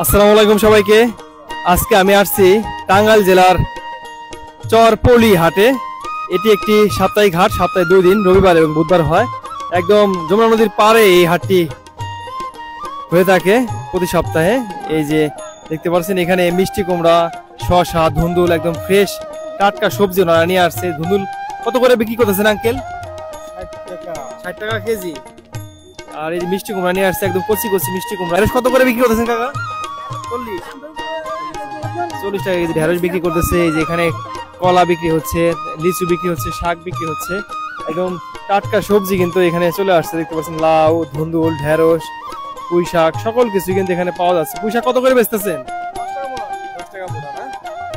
আসসালামু আলাইকুম সবাইকে। আজকে আমি আসছি টাঙ্গাইল জেলার চরপলি হাটে। এটি একটি সাপ্তাহিক হাট, সপ্তাহে 2 দিন, রবিবার এবং বুধবার হয়। একদম যমুনা নদীর পাড়ে এই হাটটি হয়ে থাকে প্রতি সপ্তাহে। এই যে দেখতে পাচ্ছেন এখানে মিষ্টি কুমড়া, শসা, ধুন্দুল, একদম ফ্রেশ টাটকা সবজি ওনারা নিয়ে আসছে। ধুন্দুল কত করে বিক্রি করতেছেন আঙ্কেল? 60 টাকা কেজি। আর এই যে মিষ্টি কুমড়া নিয়ে আসছে, একদম কচি কচি মিষ্টি কুমড়া। ঢেঁড়স কত করে বিক্রি করতেছেন কাকা? 40 টাকা কেজি ঢেঁড়স বিক্রি করতেছে। এই যে এখানে কলা বিক্রি হচ্ছে, লিচু বিক্রি হচ্ছে, শাক বিক্রি হচ্ছে। একদম টাটকা সবজি কিন্তু এখানে চলে আসছে। দেখতে পাচ্ছেন লাউ, ধুন্দুল, ঢেঁড়স, পুঁই শাক, সকল কিছু কিন্তু এখানে পাওয়া যাচ্ছে। পুঁই শাক কত করে বেচতেছেন? 10 টাকা মোটা না?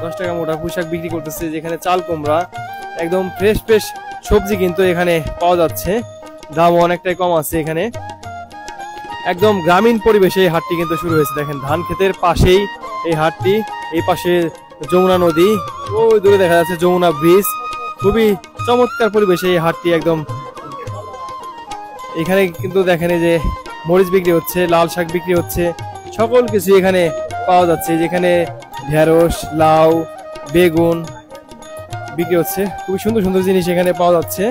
10 টাকা মোটা পুঁই শাক বিক্রি করতেছে। যেখানে চাল কুমড়া, একদম ফ্রেশ ফ্রেশ সবজি কিন্তু এখানে পাওয়া যাচ্ছে। দাম অনেকটাই কম আছে এখানে। একদম গ্রামীণ পরিবেশে এই হাটটি কিন্তু শুরু হয়েছে। দেখেন ধান ক্ষেতের পাশেই এই হাটটি। এই পাশে যমুনা নদী, ওই দূরে দেখা যাচ্ছে যমুনা ব্রিজ। খুবই চমৎকার পরিবেশে এই হাটটি একদম। এখানে কিন্তু দেখেন এই যে মরিচ বিক্রি হচ্ছে, লাল শাক বিক্রি হচ্ছে, সকল কিছু এখানে পাওয়া যাচ্ছে। যেখানে ঢেঁড়স, লাউ, বেগুন বিক্রি হচ্ছে। খুবই সুন্দর সুন্দর জিনিস এখানে পাওয়া যাচ্ছে।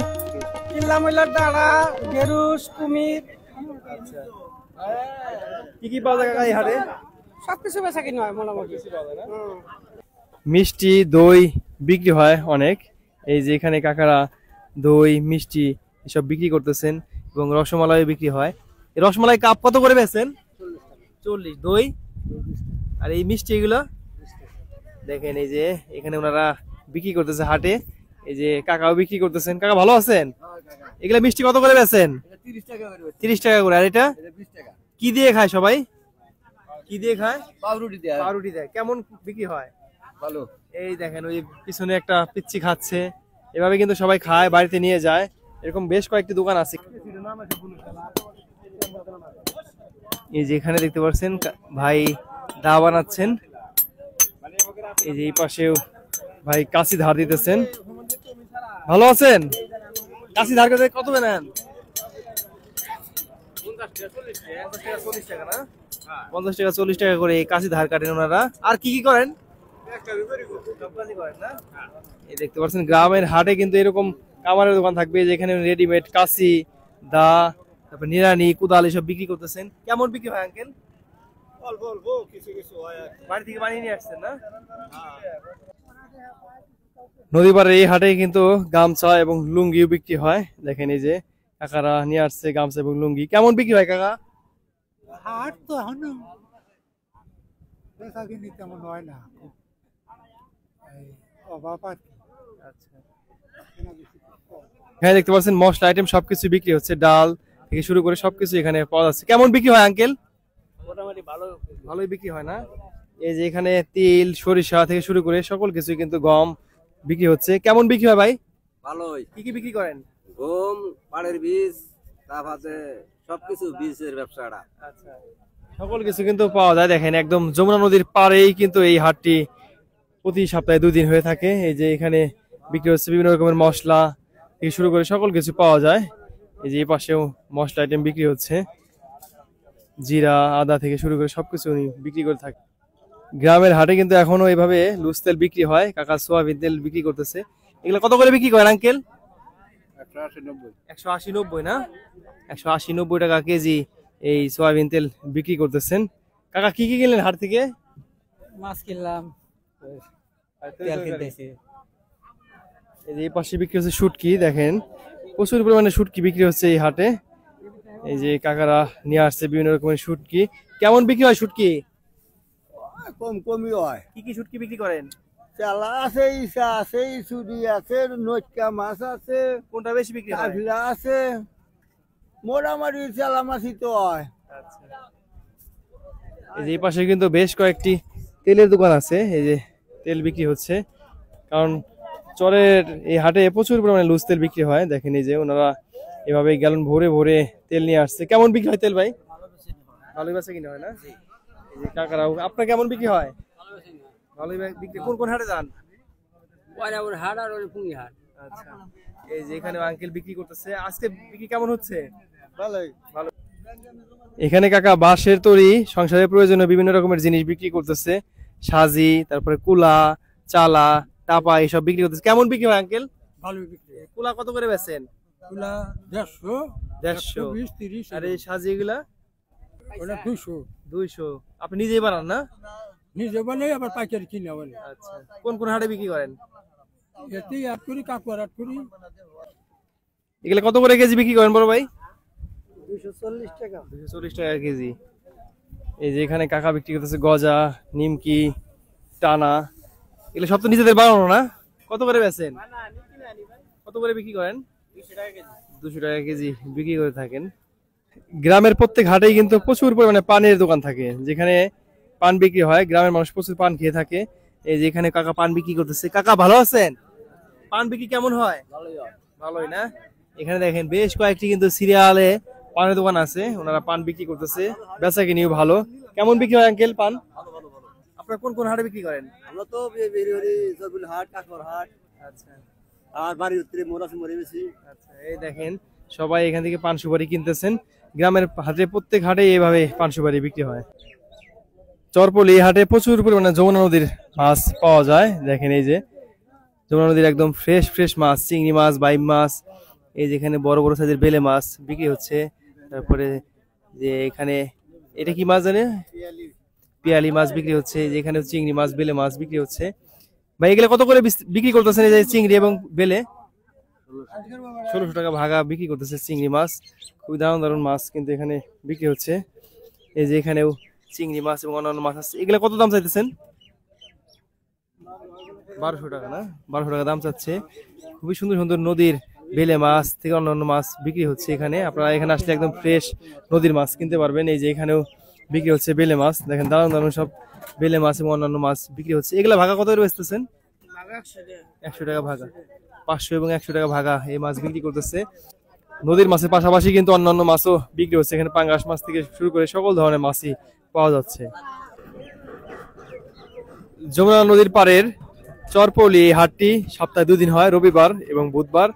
কি কি পাওয়া যায় এই হাটে? সবকিছু বেচা কিনা হয় মোটামুটি। মিষ্টি, দই বিক্রি হয় অনেক। এই যে এখানে কাকারা দই, মিষ্টি এসব বিক্রি করতেছেন এবং রসমালাই বিক্রি হয়। এই রসমালাই কাপ কত করে বেচেন? 40। দই আর এই মিষ্টি এগুলো দেখেন এই যে এখানে ওনারা বিক্রি করতেছে হাটে। এই যে কাকাও বিক্রি করতেছেন। কাকা ভালো আছেন? এগুলা মিষ্টি কত করে বেচেন? 30 টাকা করে। আর এটা কি দিয়ে খায় সবাই? কি দিয়ে খায়? পাউরুটি দেয়। পাউরুটি দেয়। কেমন বিক্রি হয়? ভালো। এই দেখেন ওই পিছনে একটা পিচ্চি খাচ্ছে। এভাবে কিন্তু সবাই খায়, বাড়িতে নিয়ে যায়। এরকম বেশ কয়েকটি দোকান আছে। এই যে এখানে দেখতে পাচ্ছেন ভাই দা বানাচ্ছেন। এই যে এই পাশেও ভাই কাশি ধার দিতেছেন। ভালো আছেন? কাশি ধার করতে কত নেন? 50 টাকা না? 50 টাকা 40 টাকা করে কাশি ধার কাটেন ওনারা। আর কি কি করেন? এই দেখতে পাচ্ছেন গ্রামের হাটে কিন্তু এরকম কামারের দোকান থাকবে, যেখানে রেডিমেড কাশি, দা, তারপর নিড়ানি, কুদাল এসব বিক্রি করতেছেন। কেমন বিক্রি হয় আঙ্কেল? অল্প অল্প কিছু কিছু হয়। বাড়ি থেকে বানিয়ে নিয়ে আসছেন না? নদী পাড়ের এই হাটে কিন্তু গামছা এবং লুঙ্গিও বিক্রি হয়। দেখেন এই যে কাকারা নিয়ে আসছে গামছা এবং লুঙ্গি। কেমন বিক্রি হয় কাকা? হাট তো এখনো বেচা কিনি তেমন হয় না, অভাব আর কি। হ্যাঁ দেখতে পাচ্ছেন মশলা আইটেম সবকিছু বিক্রি হচ্ছে, ডাল থেকে শুরু করে সবকিছু এখানে পাওয়া যাচ্ছে। কেমন বিক্রি হয় আঙ্কেল? মোটামুটি ভালো। ভালোই বিক্রি হয় না? এই যে এখানে তিল, সরিষা থেকে শুরু করে সকল কিছু কিন্তু গম বিক্রি হচ্ছে। কেমন বিক্রি হয় ভাই? ভালোই। কি কি বিক্রি করেন? গম, পাড়ের বীজ, তারপরে সবকিছু বীজের ব্যবসাটা। আচ্ছা, সকল কিছু কিন্তু পাওয়া যায়। দেখেন একদম যমুনা নদীর পাড়েই কিন্তু এই হাটটি প্রতি সপ্তাহে 2 দিন হয়ে থাকে। এই যে এখানে বিক্রি হচ্ছে বিভিন্ন রকমের মশলা থেকে শুরু করে সকল কিছু পাওয়া যায়। এই যে এই পাশেও মশলা আইটেম বিক্রি হচ্ছে, জিরা, আদা থেকে শুরু করে সবকিছু উনি বিক্রি করে থাকে। গ্রামের হাটে কিন্তু এখনো এইভাবে লুজ তেল বিক্রি হয়। কাকা সোয়াবিন তেল বিক্রি করতেছে। এগুলো কত করে বিক্রি করেন আঙ্কেল? 180-90 না? 180-90 টাকা কেজি এই সোয়াবিন তেল বিক্রি করতেছেন। কাকা কি কি কিনলেন হাট থেকে? মাছ কিনলাম, তেল কিনতেছি। এই যে এই পাশে বিক্রি হচ্ছে শুটকি। দেখেন প্রচুর পরিমাণে শুটকি বিক্রি হচ্ছে এই হাটে। এই যে কাকারা নিয়ে আসছে বিভিন্ন রকমের শুটকি। কেমন বিক্রি হয় শুটকি? কম কমই হয়। কি কি শুটকি বিক্রি করেন? চালা আছে, ইসা আছে, ইসুরি আছে, নটকা মাছ আছে, কোনটা বেশি বিক্রি হয়? কাফিলা আছে, মোটামুটি চালা মাছই তো হয়। এই যে এই পাশে কিন্তু বেশ কয়েকটি তেলের দোকান আছে। এই যে তেল বিক্রি হচ্ছে, কারণ চরের এই হাটে প্রচুর পরিমাণে লুজ তেল বিক্রি হয়। দেখেন এই যে ওনারা এভাবে গ্যালন ভরে ভরে তেল নিয়ে আসছে। কেমন বিক্রি হয় তেল ভাই? ভালোই বেচা কিনা হয় না? এই যে কাকারাও, আপনার কেমন বিক্রি হয়? ভালোই বিক্রি। কোন কোন হাটে যান? হাট আর পুঙ্গি হাট। আচ্ছা, এই যে এখানে আঙ্কেল বিক্রি করতেছে। আজকে বিক্রি কেমন হচ্ছে? ভালোই। ভালো। এখানে কাকা বাঁশের তৈরি সংসারের প্রয়োজনীয় বিভিন্ন রকমের জিনিস বিক্রি করতেছে, সাজি, তারপরে কুলা, চালা, টাপা এইসব বিক্রি করতেছে। কেমন বিক্রি হয় আঙ্কেল? ভালো বিক্রি কুলা কত করে বেচেন? ওগুলা 150 150। 120 30 আর এই সাজি এগুলা ওটা 200 200। আপনি নিজেই বানান না? নিজে বানাই আবার পাইকারি কিনে বলে আচ্ছা, কোন কোন হাটে বিক্রি করেন? এতেই আট করি কাকুয়ার আট করি এগুলা কত করে কেজি বিক্রি করেন বড় ভাই? 240 টাকা 240 টাকা কেজি। এই যে এখানে কাকা বিক্রি করতেছে গজা, নিমকি, টানা, এগুলো সব তো নিজেদের বানানো না? কত করে বেচেন? কত করে বিক্রি করেন? 200 টাকা কেজি বিক্রি করে থাকেন। গ্রামের প্রত্যেক হাটেই কিন্তু প্রচুর পরিমাণে পানের দোকান থাকে, যেখানে পান বিক্রি হয়। গ্রামের মানুষ প্রচুর পান খেয়ে থাকে। এই যে এখানে কাকা পান বিক্রি করতেছে। কাকা ভালো আছেন? পান বিক্রি কেমন হয়? ভালোই না? এখানে দেখেন বেশ কয়েকটি কিন্তু সিরিয়ালে পানের দোকান আছে, ওনারা পান বিক্রি করতেছে, বেচা কিনিও ভালো। কেমন বিক্রি হয় আঙ্কেল পান? আপনারা কোন কোন হাটে বিক্রি করেন? আমরা তো বেরিহরি জরবুল হাট, কাকর হাট, আচ্ছা আর বাড়ির উত্তরে মোরাসি মরে বেশি। আচ্ছা, এই দেখেন সবাই এখান থেকে পান সুপারি কিনতেছেন। গ্রামের হাটে প্রত্যেক হাটে এইভাবে পান সুপারি বিক্রি হয়। চরপলি হাটে প্রচুর পরিমাণে যমুনা নদীর মাছ পাওয়া যায়। দেখেন এই যে যমুনা নদীর একদম ফ্রেশ ফ্রেশ মাছ, চিংড়ি মাছ, বাইম মাছ, এই যেখানে বড় বড় সাইজের বেলে মাছ বিক্রি হচ্ছে। তারপরে যে এখানে এটা কি মাছ জানে, পিয়ালি মাছ বিক্রি হচ্ছে। যেখানে চিংড়ি মাছ, বেলে মাছ বিক্রি হচ্ছে। ভাই এগুলো কত করে বিক্রি করতেছেন? এই যে চিংড়ি এবং বেলে 1600 টাকা ভাগা বিক্রি করতেছে চিংড়ি মাছ। খুবই দারুণ দারুণ মাছ কিন্তু এখানে বিক্রি হচ্ছে। এই যে এখানেও চিংড়ি মাছ এবং অন্যান্য মাছ আছে। এগুলা কত দাম চাইতেছেন? 1200 টাকা না? 1200 টাকা দাম চাচ্ছে। খুবই সুন্দর সুন্দর নদীর বেলে মাছ থেকে অন্যান্য মাছ বিক্রি হচ্ছে এখানে। আপনারা এখানে আসলে একদম ফ্রেশ নদীর মাছ কিনতে পারবেন। এই যে এখানেও বিক্রি হচ্ছে বেলে মাছ। দেখেন দারুণ দারুণ সব বেলে মাছ এবং অন্যান্য মাছ বিক্রি হচ্ছে। এগুলা ভাগা কত করে বেচতেছেন? 100 টাকা ভাগা। 500 এবং 100 টাকা ভাগা এই মাছ বিক্রি করতেছে। নদীর মাছের পাশাপাশি কিন্তু অন্যান্য মাছও বিক্রি হচ্ছে এখানে। পাঙ্গাস মাছ থেকে শুরু করে সকল ধরনের মাছই পাওয়া যাচ্ছে। যমুনা নদীর পাড়ের চরপলি এই হাটটি সপ্তাহে 2 দিন হয়, রবিবার এবং বুধবার।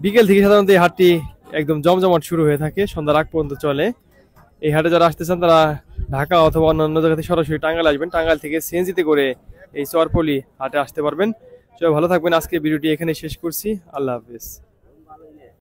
বিকেল থেকে সাধারণত এই হাটটি একদম জমজমাট শুরু হয়ে থাকে, সন্ধ্যার আগ পর্যন্ত চলে। এই হাটে যারা আসতে চান তারা ঢাকা অথবা অন্যান্য জায়গা থেকে সরাসরি টাঙ্গাইল আসবেন। টাঙ্গাইল থেকে সিএনজিতে করে এই চরপলি হাটে আসতে পারবেন। সবাই ভালো থাকবেন। আজকে ভিডিওটি এখানে শেষ করছি। আল্লাহ হাফেজ।